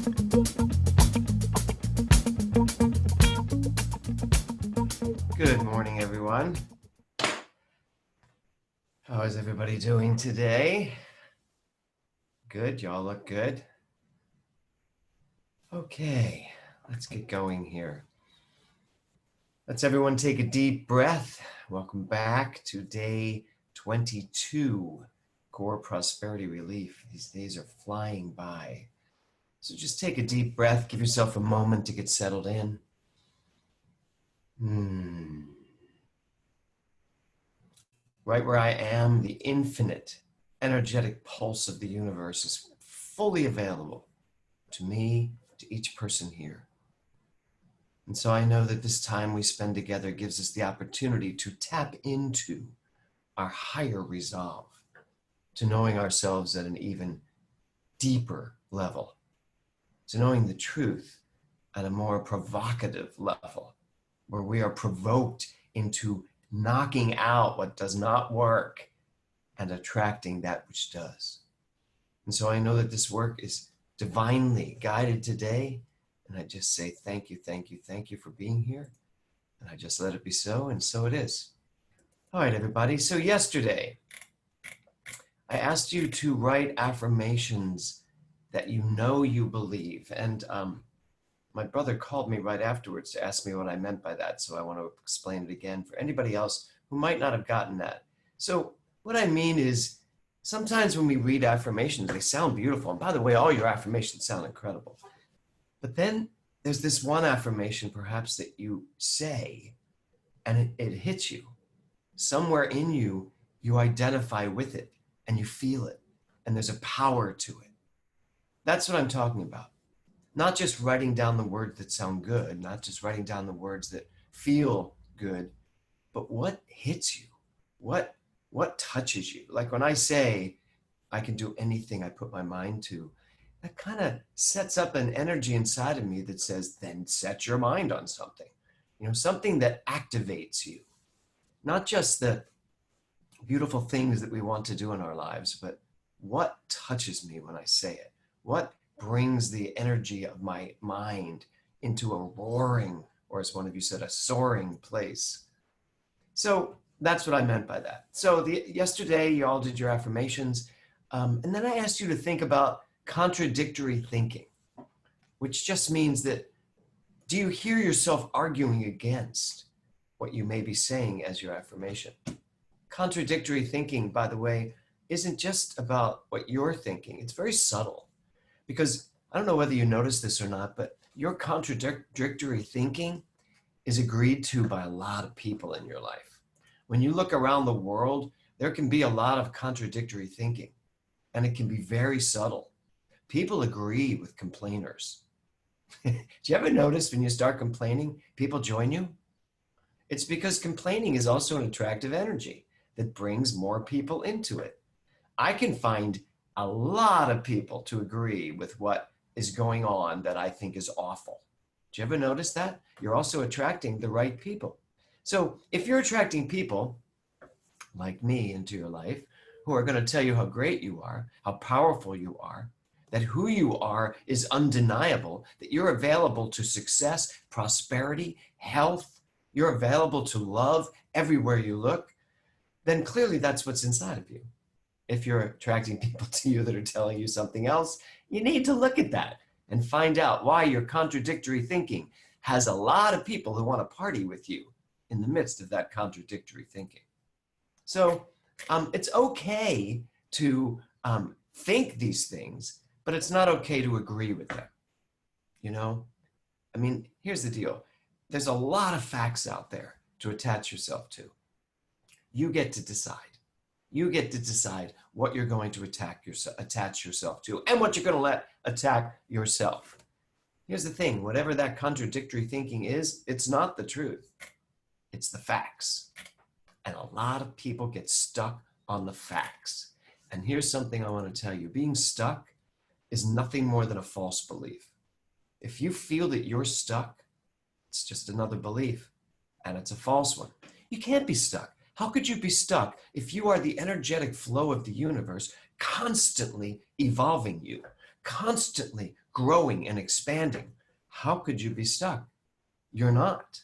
Good morning, everyone. How is everybody doing today? Good, y'all look good. Okay, let's get going here. Let's everyone take a deep breath. Welcome back to day 22, Core Prosperity Relief. These days are flying by. So just take a deep breath, give yourself a moment to get settled in. Right where I am, the infinite energetic pulse of the universe is fully available to me, to each person here. And so I know that this time we spend together gives us the opportunity to tap into our higher resolve, to knowing ourselves at an even deeper level, to knowing the truth at a more provocative level, where we are provoked into knocking out what does not work and attracting that which does. And so I know that this work is divinely guided today. And I just say, thank you, thank you, thank you for being here. And I just let it be so, and so it is. All right, everybody. So yesterday, I asked you to write affirmations that you know you believe. And my brother called me right afterwards to ask me what I meant by that. So I want to explain it again for anybody else who might not have gotten that. So what I mean is, sometimes when we read affirmations, they sound beautiful. And by the way, all your affirmations sound incredible. But then there's this one affirmation perhaps that you say and it hits you. Somewhere in you, you identify with it and you feel it. And there's a power to it. That's what I'm talking about. Not just writing down the words that sound good, not just writing down the words that feel good, but what hits you? What touches you? Like when I say, I can do anything I put my mind to, that kind of sets up an energy inside of me that says, then set your mind on something. You know, something that activates you. Not just the beautiful things that we want to do in our lives, but what touches me when I say it? What brings the energy of my mind into a roaring, or as one of you said, a soaring place? So that's what I meant by that. So yesterday, you all did your affirmations. And then I asked you to think about contradictory thinking, which just means that, do you hear yourself arguing against what you may be saying as your affirmation? Contradictory thinking, by the way, isn't just about what you're thinking. It's very subtle, because I don't know whether you notice this or not, but your contradictory thinking is agreed to by a lot of people in your life. When you look around the world, there can be a lot of contradictory thinking, and it can be very subtle. People agree with complainers. Do you ever notice when you start complaining, people join you? It's because complaining is also an attractive energy that brings more people into it. I can find a lot of people to agree with what is going on that I think is awful. Do you ever notice that? You're also attracting the right people. So if you're attracting people like me into your life who are going to tell you how great you are, how powerful you are, that who you are is undeniable, that you're available to success, prosperity, health, you're available to love everywhere you look, then clearly that's what's inside of you. If you're attracting people to you that are telling you something else, you need to look at that and find out why your contradictory thinking has a lot of people who want to party with you in the midst of that contradictory thinking. So it's okay to think these things, but it's not okay to agree with them. You know, I mean, here's the deal. There's a lot of facts out there to attach yourself to. You get to decide. You get to decide what you're going to attach yourself to and what you're going to let attack yourself. Here's the thing. Whatever that contradictory thinking is, it's not the truth. It's the facts. And a lot of people get stuck on the facts. And here's something I want to tell you. Being stuck is nothing more than a false belief. If you feel that you're stuck, it's just another belief, and it's a false one. You can't be stuck. How could you be stuck if you are the energetic flow of the universe constantly evolving you, constantly growing and expanding. How could you be stuck? You're not.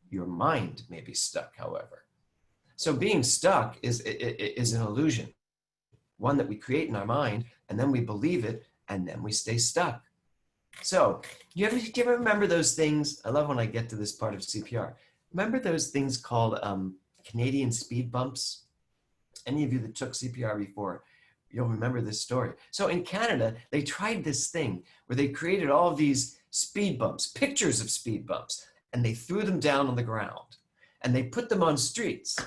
Your mind may be stuck, however. So being stuck is an illusion, one that we create in our mind, and then we believe it, and then we stay stuck. So do you ever remember those things? I love when I get to this part of CPR. Remember those things called Canadian speed bumps? Any of you that took CPR before, you'll remember this story. So in Canada, they tried this thing where they created all of these speed bumps, pictures of speed bumps, and they threw them down on the ground and they put them on streets.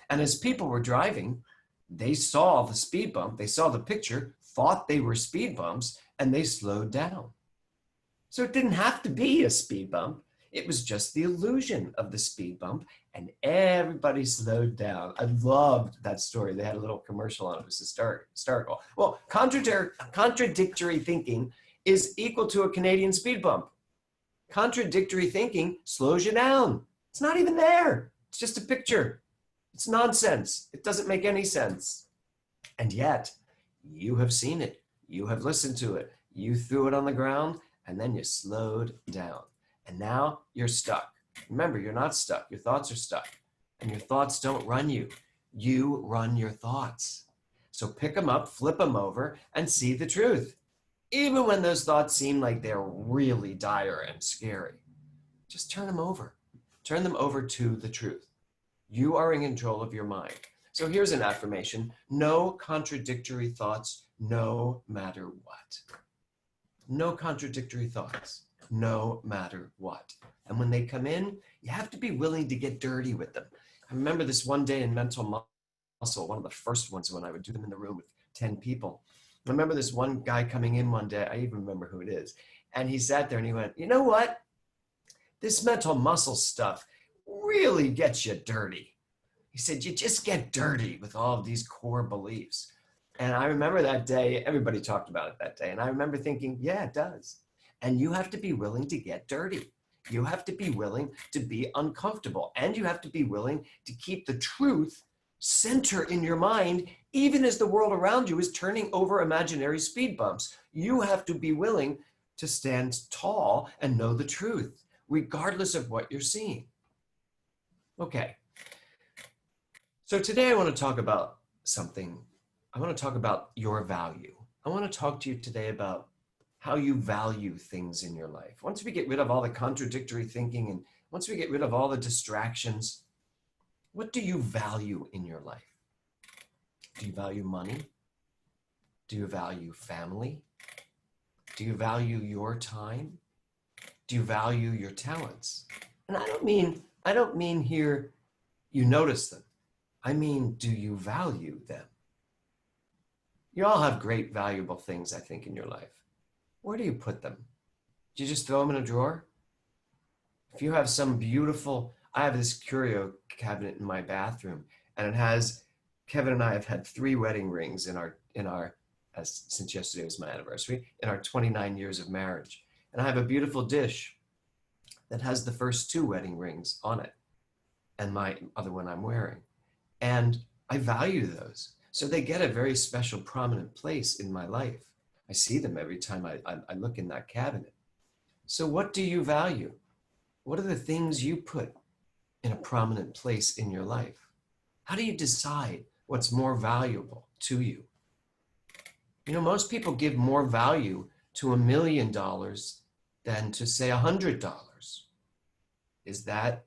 And as people were driving, they saw the speed bump, they saw the picture, thought they were speed bumps, and they slowed down. So it didn't have to be a speed bump. It was just the illusion of the speed bump, and everybody slowed down. I loved that story. They had a little commercial on it. It was hysterical. Well, contradictory thinking is equal to a Canadian speed bump. Contradictory thinking slows you down. It's not even there. It's just a picture. It's nonsense. It doesn't make any sense. And yet, you have seen it. You have listened to it. You threw it on the ground, and then you slowed down. And now you're stuck. Remember, you're not stuck. Your thoughts are stuck. And your thoughts don't run you. You run your thoughts. So pick them up, flip them over, and see the truth. Even when those thoughts seem like they're really dire and scary, just turn them over. Turn them over to the truth. You are in control of your mind. So here's an affirmation. No contradictory thoughts, no matter what. No contradictory thoughts, no matter what. And when they come in, you have to be willing to get dirty with them. I remember this one day in Mental Muscle, one of the first ones when I would do them in the room with 10 people. I remember this one guy coming in one day, I even remember who it is, and he sat there and he went, you know what? This mental muscle stuff really gets you dirty. He said, you just get dirty with all of these core beliefs. And I remember that day, everybody talked about it that day. And I remember thinking, yeah, it does. And you have to be willing to get dirty. You have to be willing to be uncomfortable. And you have to be willing to keep the truth center in your mind, even as the world around you is turning over imaginary speed bumps. You have to be willing to stand tall and know the truth, regardless of what you're seeing. Okay. So today I want to talk about something. I want to talk about your value. I want to talk to you today about how you value things in your life. Once we get rid of all the contradictory thinking and once we get rid of all the distractions, what do you value in your life? Do you value money? Do you value family? Do you value your time? Do you value your talents? And I don't mean here you notice them. I mean, do you value them? You all have great, valuable things, I think, in your life. Where do you put them? Do you just throw them in a drawer? If you have some beautiful, I have this curio cabinet in my bathroom, and it has, Kevin and I have had 3 wedding rings in our since yesterday was my anniversary, in our 29 years of marriage. And I have a beautiful dish that has the first 2 wedding rings on it, and my other one I'm wearing. And I value those. So they get a very special, prominent place in my life. I see them every time I look in that cabinet. So what do you value? What are the things you put in a prominent place in your life? How do you decide what's more valuable to you? You know, most people give more value to $1 million than to, say, $100. Is that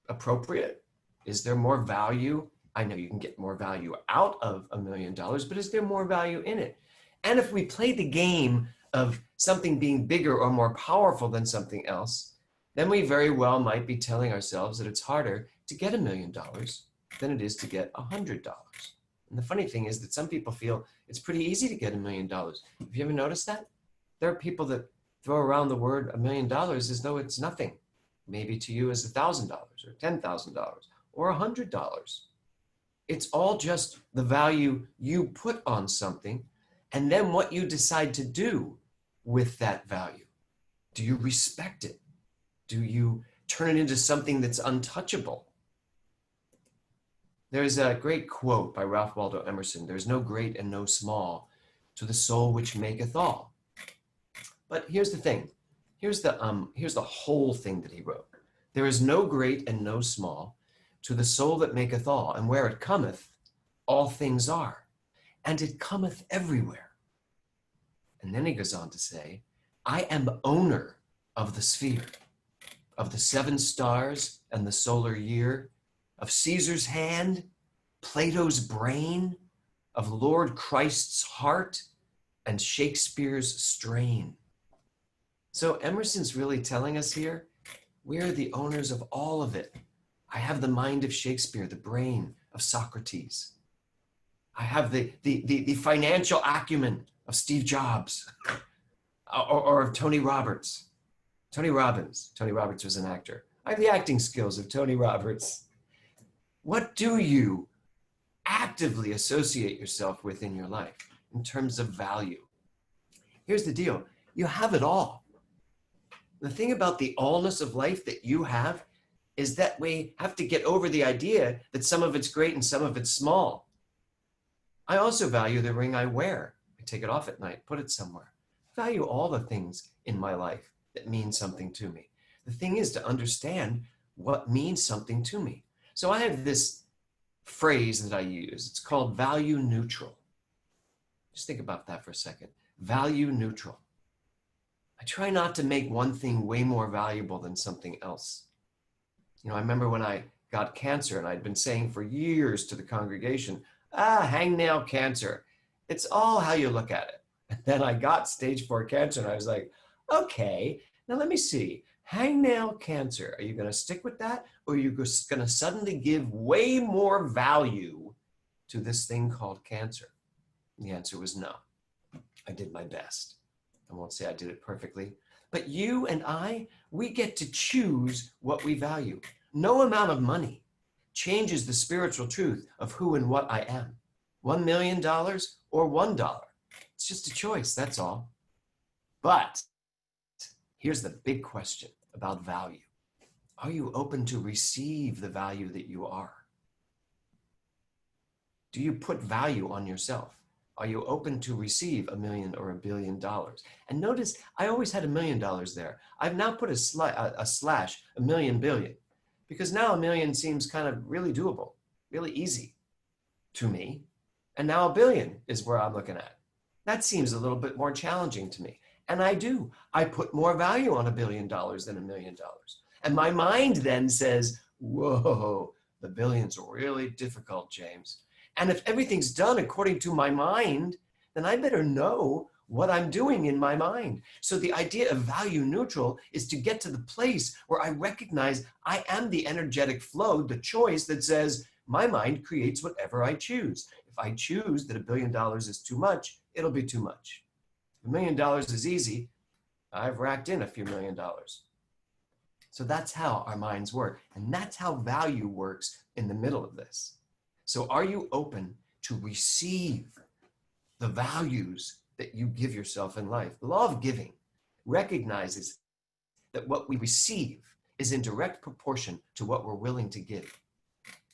appropriate? Is there more value? I know you can get more value out of $1 million, but is there more value in it? And if we play the game of something being bigger or more powerful than something else, then we very well might be telling ourselves that it's harder to get $1 million than it is to get $100. And the funny thing is that some people feel it's pretty easy to get $1 million. Have you ever noticed that? There are people that throw around the word $1 million as though it's nothing. Maybe to you as $1,000 or $10,000 or $100. It's all just the value you put on something and then what you decide to do with that value. Do you respect it? Do you turn it into something that's untouchable? There's a great quote by Ralph Waldo Emerson, "There's no great and no small to the soul which maketh all." But here's the thing. Here's the whole thing that he wrote. There is no great and no small to the soul that maketh all, and where it cometh, all things are, and it cometh everywhere. And then he goes on to say, I am owner of the sphere, of the 7 stars and the solar year, of Caesar's hand, Plato's brain, of Lord Christ's heart, and Shakespeare's strain. So Emerson's really telling us here, we're the owners of all of it. I have the mind of Shakespeare, the brain of Socrates. I have the financial acumen of Steve Jobs or of Tony Roberts. Tony Robbins. Tony Roberts was an actor. I have the acting skills of Tony Roberts. What do you actively associate yourself with in your life in terms of value? Here's the deal. You have it all. The thing about the allness of life that you have is that we have to get over the idea that some of it's great and some of it's small. I also value the ring I wear. I take it off at night, put it somewhere. I value all the things in my life that mean something to me. The thing is to understand what means something to me. So I have this phrase that I use. It's called value neutral. Just think about that for a second. Value neutral. I try not to make one thing way more valuable than something else. You know, I remember when I got cancer and I'd been saying for years to the congregation, hangnail cancer. It's all how you look at it. And then I got stage 4 cancer and I was like, okay, now let me see. Hangnail cancer, are you going to stick with that? Or are you going to suddenly give way more value to this thing called cancer? The answer was no. I did my best. I won't say I did it perfectly, but you and I, we get to choose what we value. No amount of money changes the spiritual truth of who and what I am. $1 million or $1. It's just a choice, that's all. But here's the big question about value. Are you open to receive the value that you are? Do you put value on yourself? Are you open to receive $1 million or $1 billion? And notice, I always had $1 million there. I've now put a slash, $1 million billion, because now $1 million seems kind of really doable, really easy to me. And now $1 billion is where I'm looking at. That seems a little bit more challenging to me. And I do. I put more value on $1 billion than $1 million. And my mind then says, whoa, the billions are really difficult, James. And if everything's done according to my mind, then I better know what I'm doing in my mind. So the idea of value neutral is to get to the place where I recognize I am the energetic flow, the choice that says my mind creates whatever I choose. If I choose that $1 billion is too much, it'll be too much. If $1 million is easy, I've racked in a few $1 million. So that's how our minds work. And that's how value works in the middle of this. So are you open to receive the values that you give yourself in life? The law of giving recognizes that what we receive is in direct proportion to what we're willing to give.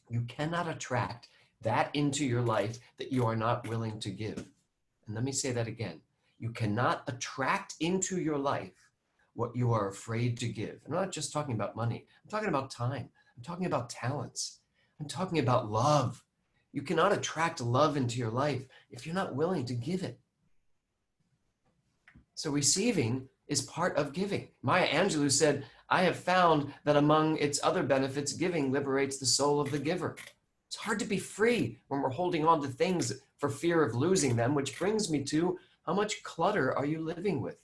You cannot attract that into your life that you are not willing to give. And let me say that again. You cannot attract into your life what you are afraid to give. I'm not just talking about money. I'm talking about time. I'm talking about talents. I'm talking about love. You cannot attract love into your life if you're not willing to give it. So receiving is part of giving. Maya Angelou said, I have found that among its other benefits, giving liberates the soul of the giver. It's hard to be free when we're holding on to things for fear of losing them, which brings me to how much clutter are you living with?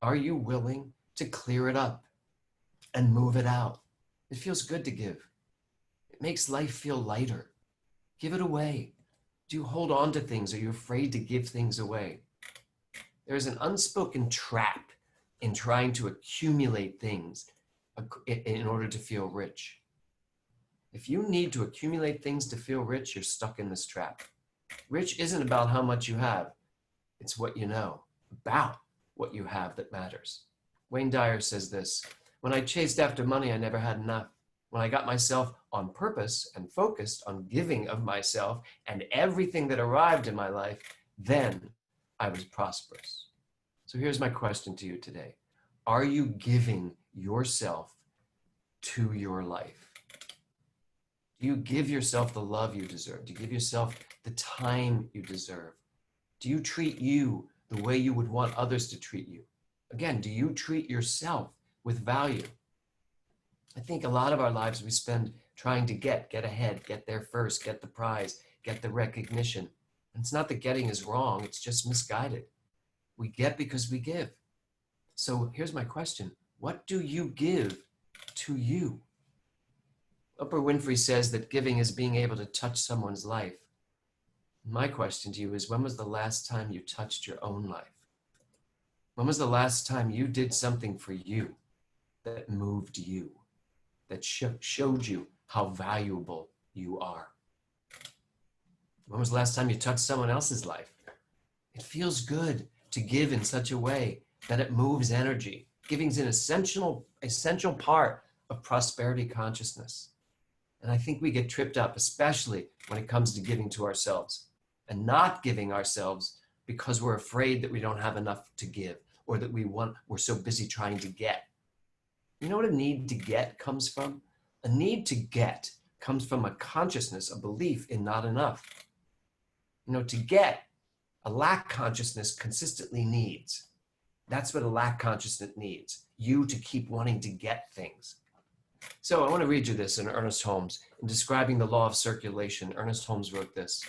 Are you willing to clear it up and move it out? It feels good to give. It makes life feel lighter. Give it away. Do you hold on to things? Are you afraid to give things away? There's an unspoken trap in trying to accumulate things in order to feel rich. If you need to accumulate things to feel rich, you're stuck in this trap. Rich isn't about how much you have. It's what you know about what you have that matters. Wayne Dyer says this, when I chased after money, I never had enough. When I got myself on purpose and focused on giving of myself and everything that arrived in my life, then I was prosperous. So here's my question to you today. Are you giving yourself to your life? Do you give yourself the love you deserve? Do you give yourself the time you deserve? Do you treat you the way you would want others to treat you? Again, do you treat yourself with value? I think a lot of our lives we spend trying to get ahead, get there first, get the prize, get the recognition. And it's not that getting is wrong, it's just misguided. We get because we give. So here's my question. What do you give to you? Oprah Winfrey says that giving is being able to touch someone's life. My question to you is, when was the last time you touched your own life? When was the last time you did something for you that moved you, that showed you how valuable you are? When was the last time you touched someone else's life? It feels good to give in such a way that it moves energy. Giving is an essential part of prosperity consciousness. And I think we get tripped up, especially when it comes to giving to ourselves and not giving ourselves because we're afraid that we don't have enough to give, or that we're so busy trying to get. You know what a need to get comes from? A need to get comes from a consciousness, a belief in not enough. You know, to get, a lack consciousness consistently needs. That's what a lack consciousness needs, you to keep wanting to get things. So I want to read you this in Ernest Holmes. In describing the law of circulation, Ernest Holmes wrote this: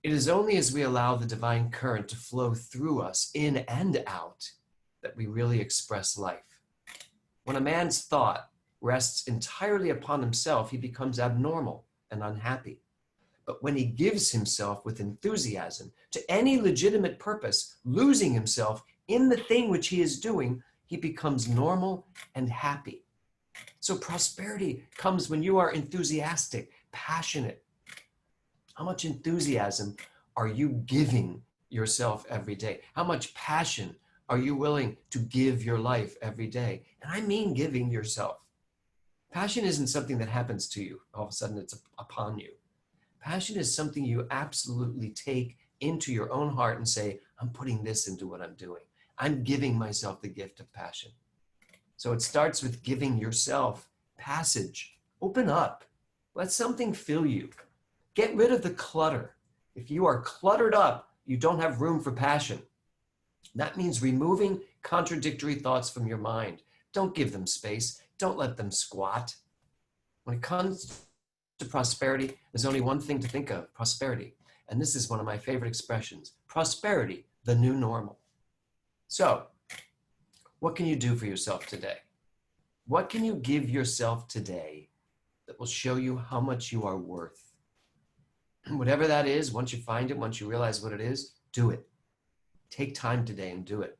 "It is only as we allow the divine current to flow through us, in and out, that we really express life. When a man's thought rests entirely upon himself, he becomes abnormal and unhappy. But when he gives himself with enthusiasm to any legitimate purpose, losing himself in the thing which he is doing, he becomes normal and happy." So prosperity comes when you are enthusiastic, passionate. How much enthusiasm are you giving yourself every day? How much passion are you willing to give your life every day? And I mean giving yourself. Passion isn't something that happens to you. All of a sudden it's upon you. Passion is something you absolutely take into your own heart and say, I'm putting this into what I'm doing. I'm giving myself the gift of passion. So it starts with giving yourself passage. Open up. Let something fill you. Get rid of the clutter. If you are cluttered up, you don't have room for passion. That means removing contradictory thoughts from your mind. Don't give them space. Don't let them squat. When it comes to prosperity, there's only one thing to think of: prosperity. And this is one of my favorite expressions: prosperity, the new normal. So, what can you do for yourself today? What can you give yourself today that will show you how much you are worth? Whatever that is, once you find it, once you realize what it is, do it. Take time today and do it.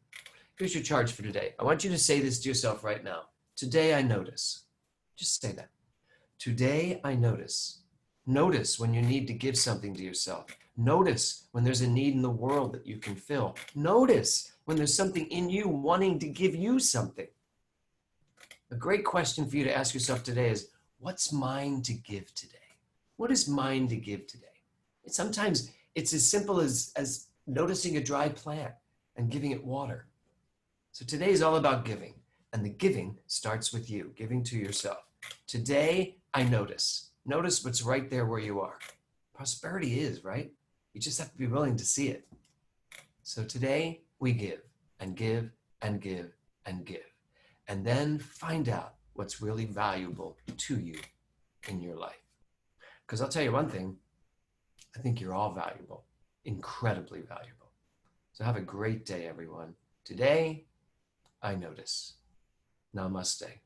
Here's your charge for today. I want you to say this to yourself right now. Today I notice. Just say that. Today I notice. Notice when you need to give something to yourself. Notice when there's a need in the world that you can fill. Notice when there's something in you wanting to give you something. A great question for you to ask yourself today is, what's mine to give today? What is mine to give today? Sometimes it's as simple as noticing a dry plant and giving it water. So today is all about giving, and the giving starts with you, giving to yourself. Today, I notice. Notice what's right there where you are. Prosperity is, right? You just have to be willing to see it. So today, we give and give and give and give, and then find out what's really valuable to you in your life. Because I'll tell you one thing, I think you're all valuable, incredibly valuable. So have a great day, everyone. Today, I notice. Namaste.